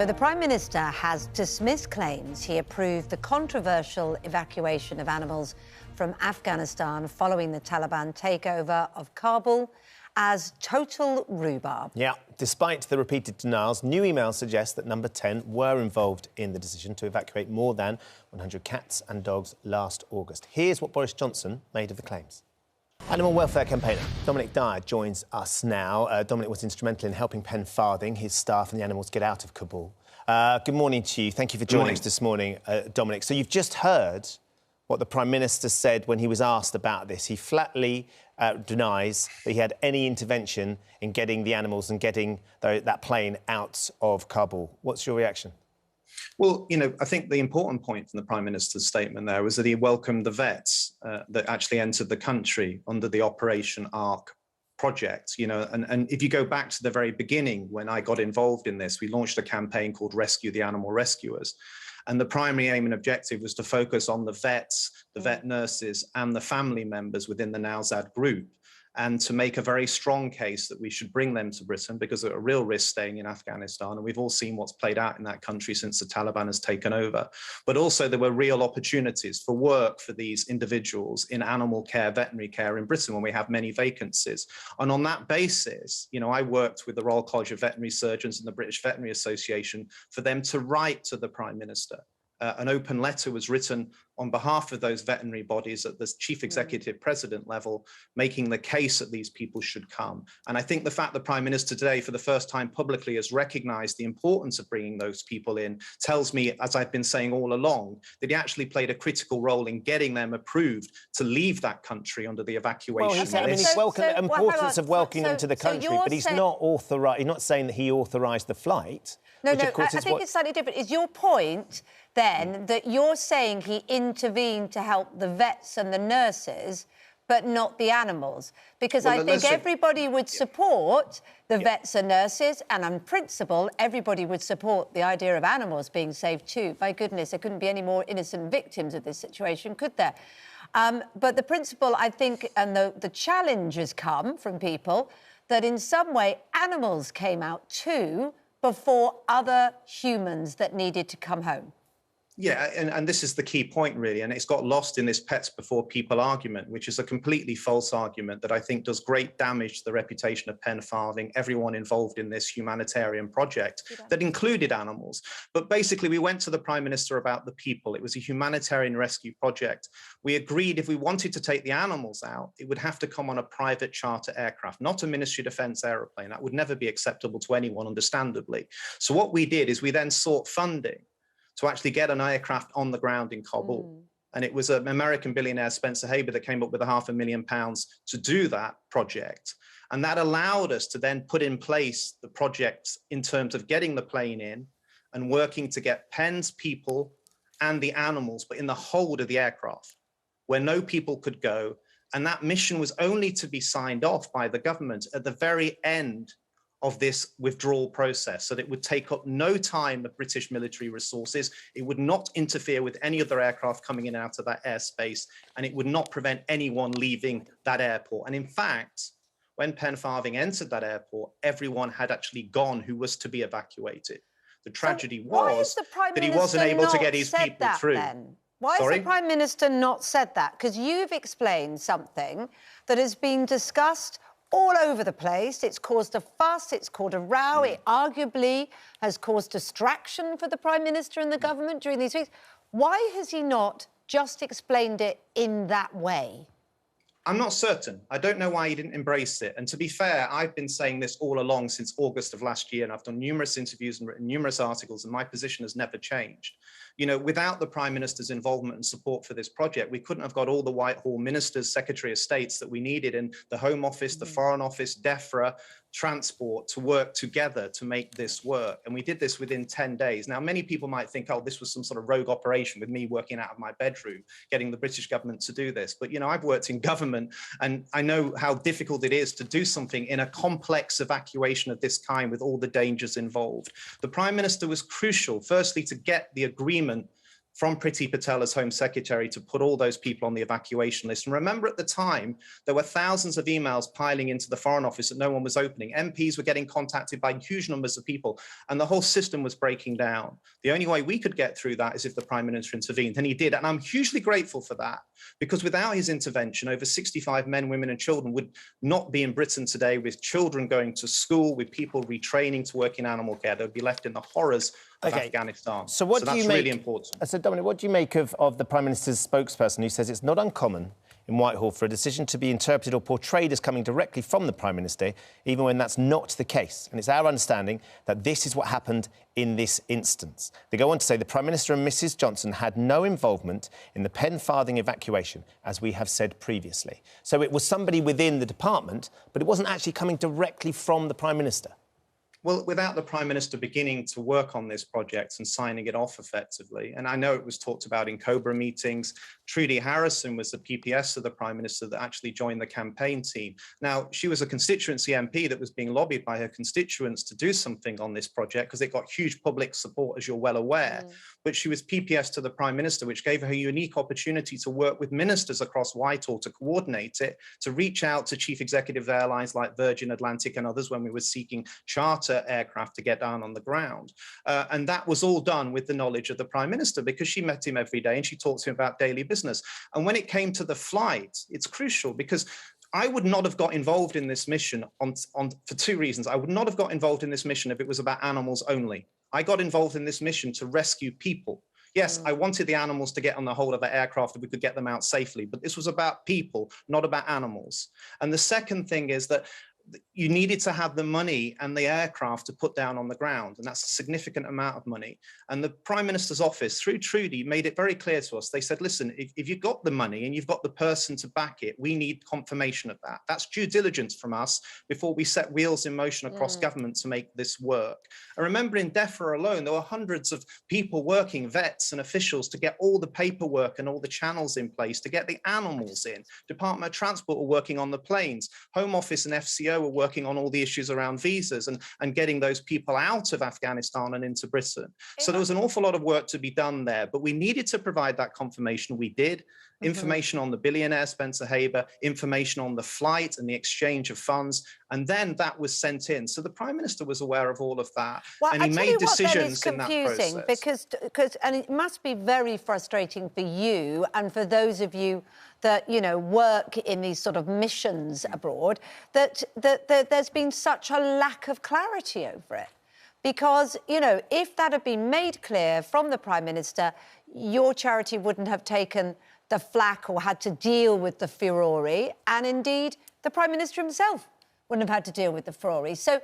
So the Prime Minister has dismissed claims he approved the controversial evacuation of animals from Afghanistan following the Taliban takeover of Kabul as total rhubarb. Yeah, despite the repeated denials, new emails suggest that Number 10 were involved in the decision to evacuate more than 100 cats and dogs last August. Here's what Boris Johnson made of the claims. Animal welfare campaigner Dominic Dyer joins us now. Dominic was instrumental in helping pen Farthing, his staff and the animals get out of Kabul. Good morning to you. Thank you for joining us this morning, Dominic. So you've just heard what the Prime Minister said when he was asked about this. He flatly denies that he had any intervention in getting the animals and getting that plane out of Kabul. What's your reaction? Well, you know, I think the important point from the Prime Minister's statement there was that he welcomed the vets that actually entered the country under the Operation Ark project, you know, and if you go back to the very beginning, when I got involved in this, we launched a campaign called Rescue the Animal Rescuers. And the primary aim and objective was to focus on the vets, the vet nurses and the family members within the Nowzad group, and to make a very strong case that we should bring them to Britain because they're at a real risk staying in Afghanistan. And we've all seen what's played out in that country since the Taliban has taken over. But also there were real opportunities for work for these individuals in animal care, veterinary care in Britain when we have many vacancies. And on that basis, you know, I worked with the Royal College of Veterinary Surgeons and the British Veterinary Association for them to write to the Prime Minister. An open letter was written on behalf of those veterinary bodies at the chief executive president level, making the case that these people should come. And I think the fact the Prime Minister today, for the first time publicly, has recognised the importance of bringing those people in tells me, as I've been saying all along, that he actually played a critical role in getting them approved to leave that country under the evacuation list. I mean, he's the importance of welcoming them to the country, but he's not authorised. He's not saying that he authorised the flight. No, I think it's slightly different. Is your point then that you're saying he intervened to help the vets and the nurses, but not the animals? Because I think everybody would support the vets and nurses, and on principle, everybody would support the idea of animals being saved too. My goodness, there couldn't be any more innocent victims of this situation, could there? But the principle, I think, and the challenge has come from people that in some way animals came out too before other humans that needed to come home. Yeah, and this is the key point, really, and it's got lost in this pets before people argument, which is a completely false argument that I think does great damage to the reputation of Pen Farthing, everyone involved in this humanitarian project that included animals. But basically, we went to the Prime Minister about the people. It was a humanitarian rescue project. We agreed if we wanted to take the animals out, it would have to come on a private charter aircraft, not a Ministry of Defence aeroplane. That would never be acceptable to anyone, understandably. So what we did is we then sought funding to actually get an aircraft on the ground in Kabul. And it was an American billionaire, Spencer Haber, that came up with £500,000 to do that project. And that allowed us to then put in place the project in terms of getting the plane in and working to get Pen's people and the animals, but in the hold of the aircraft, where no people could go. And that mission was only to be signed off by the government at the very end of this withdrawal process, so that it would take up no time of British military resources, it would not interfere with any other aircraft coming in and out of that airspace, and it would not prevent anyone leaving that airport. And in fact, when Pen Farthing entered that airport, everyone had actually gone who was to be evacuated. The tragedy was that he wasn't able to get his people through. Why has the Prime Minister not said that? Because you've explained something that has been discussed all over the place. It's caused a fuss, it's caused a row, it arguably has caused distraction for the Prime Minister and the government during these weeks. Why has he not just explained it in that way? I'm not certain. I don't know why he didn't embrace it. And to be fair, I've been saying this all along since August of last year, and I've done numerous interviews and written numerous articles, and my position has never changed. You know, without the Prime Minister's involvement and support for this project, we couldn't have got all the Whitehall ministers, Secretary of States that we needed in the Home Office, the Foreign Office, DEFRA, Transport to work together to make this work. And we did this within 10 days. Now, many people might think, oh, this was some sort of rogue operation with me working out of my bedroom, getting the British government to do this. But, you know, I've worked in government and I know how difficult it is to do something in a complex evacuation of this kind with all the dangers involved. The Prime Minister was crucial, firstly, to get the agreement from Priti Patel as Home Secretary to put all those people on the evacuation list. And remember, at the time, there were thousands of emails piling into the Foreign Office that no one was opening. MPs were getting contacted by huge numbers of people, and the whole system was breaking down. The only way we could get through that is if the Prime Minister intervened, and he did. And I'm hugely grateful for that, because without his intervention, over 65 men, women, and children would not be in Britain today, with children going to school, with people retraining to work in animal care. They would be left in the horrors of Afghanistan. So what do you make, really important. So Dominic, what do you make of the Prime Minister's spokesperson who says it's not uncommon in Whitehall for a decision to be interpreted or portrayed as coming directly from the Prime Minister, even when that's not the case? And it's our understanding that this is what happened in this instance. They go on to say the Prime Minister and Mrs Johnson had no involvement in the Farthing evacuation, as we have said previously. So it was somebody within the department, but it wasn't actually coming directly from the Prime Minister. Well, without the Prime Minister beginning to work on this project and signing it off effectively, and I know it was talked about in Cobra meetings, Trudy Harrison was the PPS of the Prime Minister that actually joined the campaign team. Now, she was a constituency MP that was being lobbied by her constituents to do something on this project because it got huge public support, as you're well aware. But she was PPS to the Prime Minister, which gave her a unique opportunity to work with ministers across Whitehall to coordinate it, to reach out to chief executive airlines like Virgin Atlantic and others when we were seeking charter aircraft to get down on the ground. And that was all done with the knowledge of the Prime Minister, because she met him every day and she talked to him about daily business. And when it came to the flight, it's crucial, because I would not have got involved in this mission for two reasons. I would not have got involved in this mission if it was about animals only. I got involved in this mission to rescue people. Yes, I wanted the animals to get on the hold of the aircraft, that we could get them out safely, but this was about people, not about animals. And the second thing is that you needed to have the money and the aircraft to put down on the ground, and that's a significant amount of money. And the Prime Minister's office, through Trudy, made it very clear to us. They said, listen, if you've got the money and you've got the person to back it, we need confirmation of that. That's due diligence from us before we set wheels in motion across government to make this work. And remember, in DEFRA alone, there were hundreds of people working, vets and officials, to get all the paperwork and all the channels in place, to get the animals in. Department of Transport were working on the planes. Home Office and FCO were working on all the issues around visas and getting those people out of Afghanistan and into Britain. So there was an awful lot of work to be done there, but we needed to provide that confirmation. We did. Information on the billionaire Spencer Haber, information on the flight and the exchange of funds, and then that was sent in. So the Prime Minister was aware of all of that, well, and he made decisions in that process. Because and it must be very frustrating for you and for those of you that, you know, work in these sort of missions abroad, that there's been such a lack of clarity over it. Because, you know, if that had been made clear from the Prime Minister, your charity wouldn't have taken the flack or had to deal with the furore, and indeed the Prime Minister himself wouldn't have had to deal with the furore. So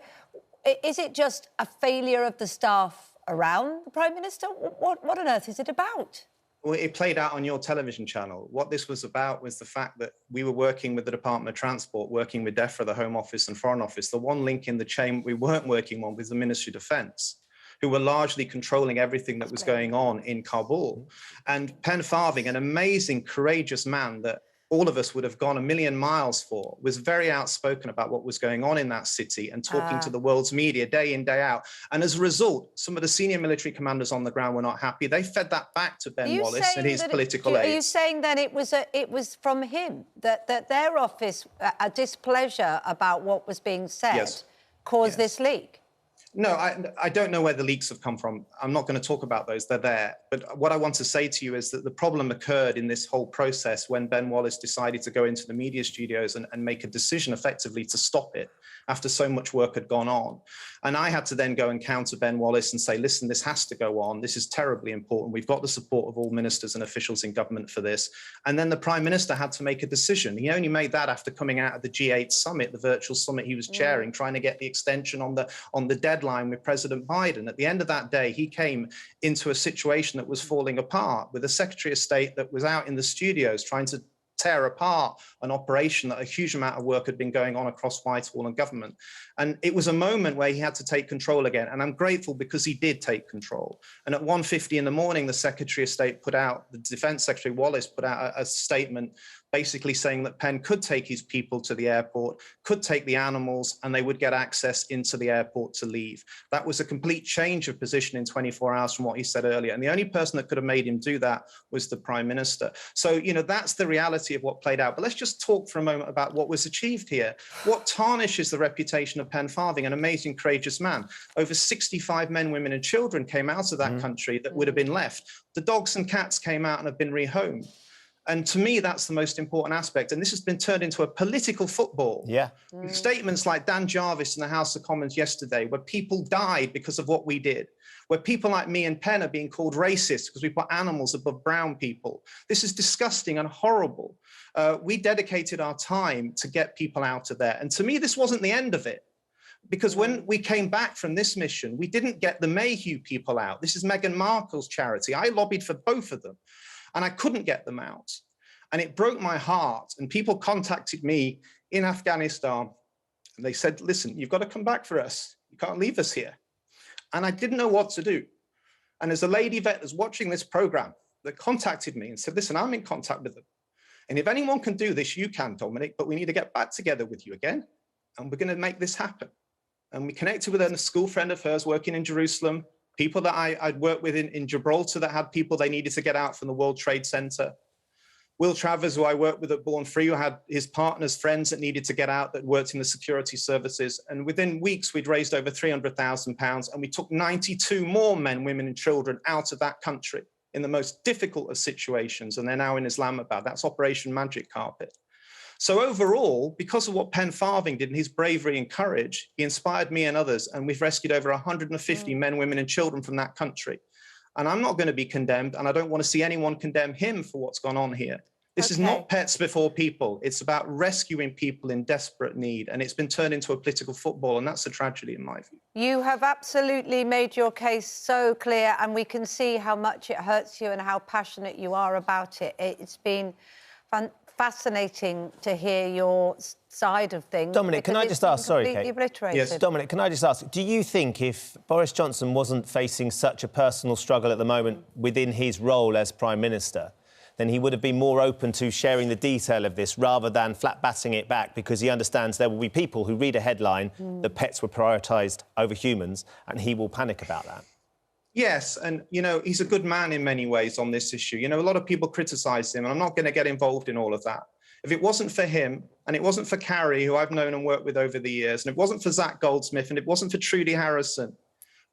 is it just a failure of the staff around the Prime Minister? What on earth is it about? Well, it played out on your television channel. What this was about was the fact that we were working with the Department of Transport, working with DEFRA, the Home Office and Foreign Office. The one link in the chain we weren't working on was the Ministry of Defence, who were largely controlling everything that was going on in Kabul. And Farthing, an amazing, courageous man that all of us would have gone a million miles for, was very outspoken about what was going on in that city and talking to the world's media day in, day out. And as a result, some of the senior military commanders on the ground were not happy. They fed that back to Ben Wallace and his political aides. Are you saying then it was from him, that their office, a displeasure about what was being said, caused this leak? No, I don't know where the leaks have come from. I'm not going to talk about those. They're there. But what I want to say to you is that the problem occurred in this whole process when Ben Wallace decided to go into the media studios and make a decision effectively to stop it after so much work had gone on. And I had to then go and counter Ben Wallace and say, listen, this has to go on. This is terribly important. We've got the support of all ministers and officials in government for this. And then the Prime Minister had to make a decision. He only made that after coming out of the G8 summit, the virtual summit he was chairing, trying to get the extension on the deadline with President Biden. At the end of that day, he came into a situation that was falling apart with a Secretary of State that was out in the studios trying to tear apart an operation that a huge amount of work had been going on across Whitehall and government. And it was a moment where he had to take control again. And I'm grateful because he did take control. And at 1:50 in the morning, the Secretary of State put out, the Defence Secretary Wallace put out a statement basically saying that Penn could take his people to the airport, could take the animals, and they would get access into the airport to leave. That was a complete change of position in 24 hours from what he said earlier. And the only person that could have made him do that was the Prime Minister. So, you know, that's the reality of what played out. But let's just talk for a moment about what was achieved here. What tarnishes the reputation of Penn Farthing, an amazing, courageous man. Over 65 men, women, and children came out of that country that would have been left. The dogs and cats came out and have been rehomed. And to me, that's the most important aspect. And this has been turned into a political football. Yeah. Statements like Dan Jarvis in the House of Commons yesterday, where people died because of what we did, where people like me and Penn are being called racist because we put animals above brown people. This is disgusting and horrible. We dedicated our time to get people out of there. And to me, this wasn't the end of it. Because when we came back from this mission, we didn't get the Mayhew people out. This is Meghan Markle's charity. I lobbied for both of them. And I couldn't get them out. And it broke my heart. And people contacted me in Afghanistan. And they said, listen, you've got to come back for us. You can't leave us here. And I didn't know what to do. And there's a lady vet that's watching this program that contacted me and said, listen, I'm in contact with them. And if anyone can do this, you can, Dominic, but we need to get back together with you again. And we're going to make this happen. And we connected with a school friend of hers working in Jerusalem, people that I'd worked with in Gibraltar that had people they needed to get out from the World Trade Center. Will Travers, who I worked with at Born Free, who had his partners, friends that needed to get out that worked in the security services. And within weeks, we'd raised over £300,000 and we took 92 more men, women and children out of that country in the most difficult of situations. And they're now in Islamabad. That's Operation Magic Carpet. So overall, because of what Penn Farthing did and his bravery and courage, he inspired me and others, and we've rescued over 150 men, women, and children from that country. And I'm not going to be condemned, and I don't want to see anyone condemn him for what's gone on here. This is not pets before people. It's about rescuing people in desperate need, and it's been turned into a political football, and that's a tragedy in my view. You have absolutely made your case so clear, and we can see how much it hurts you and how passionate you are about it. It's been fascinating to hear your side of things. Dominic, can I just ask, sorry, Kate. Yes. Dominic, can I just ask, do you think if Boris Johnson wasn't facing such a personal struggle at the moment within his role as Prime Minister, then he would have been more open to sharing the detail of this rather than flat-batting it back, because he understands there will be people who read a headline that pets were prioritised over humans, and he will panic about that? Yes, and, you know, he's a good man in many ways on this issue. You know, a lot of people criticise him, and I'm not going to get involved in all of that. If it wasn't for him, and it wasn't for Carrie, who I've known and worked with over the years, and it wasn't for Zach Goldsmith, and it wasn't for Trudy Harrison,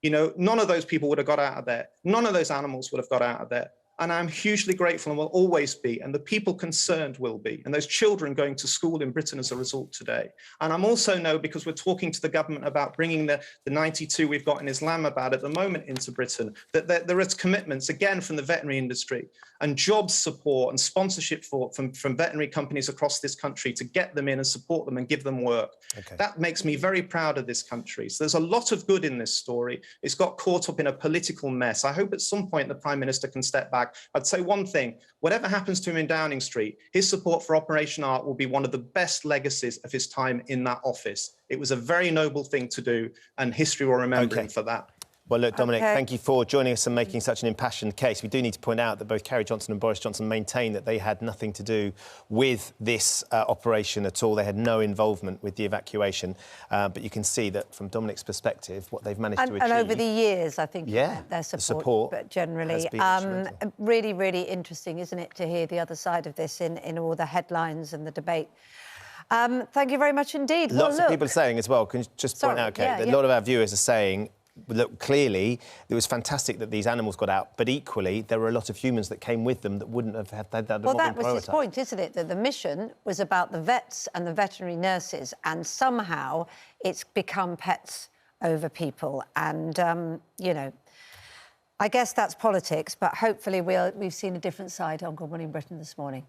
you know, none of those people would have got out of there. None of those animals would have got out of there. And I'm hugely grateful and will always be, and the people concerned will be, and those children going to school in Britain as a result today. And I'm also know, because we're talking to the government about bringing the 92 we've got in Islamabad at the moment into Britain, that there is commitments, again, from the veterinary industry and job support and sponsorship from veterinary companies across this country to get them in and support them and give them work. Okay. That makes me very proud of this country. So there's a lot of good in this story. It's got caught up in a political mess. I hope at some point the Prime Minister can step back. I'd say one thing, whatever happens to him in Downing Street, his support for Operation Art will be one of the best legacies of his time in that office. It was a very noble thing to do, and history will remember him for that. Well, look, Dominic, thank you for joining us and making such an impassioned case. We do need to point out that both Carrie Johnson and Boris Johnson maintain that they had nothing to do with this operation at all. They had no involvement with the evacuation. But you can see that from Dominic's perspective, what they've managed to achieve. And over the years, I think, their support but generally. Really, really interesting, isn't it, to hear the other side of this in all the headlines and the debate. Thank you very much indeed. Lots of people are saying as well, can you just point out, Kate, that a lot of our viewers are saying, look, clearly, it was fantastic that these animals got out, but equally, there were a lot of humans that came with them that wouldn't have had that. Well, that was his point, isn't it? That the mission was about the vets and the veterinary nurses, and somehow it's become pets over people. And, you know, I guess that's politics, but hopefully we've seen a different side on Good Morning Britain this morning.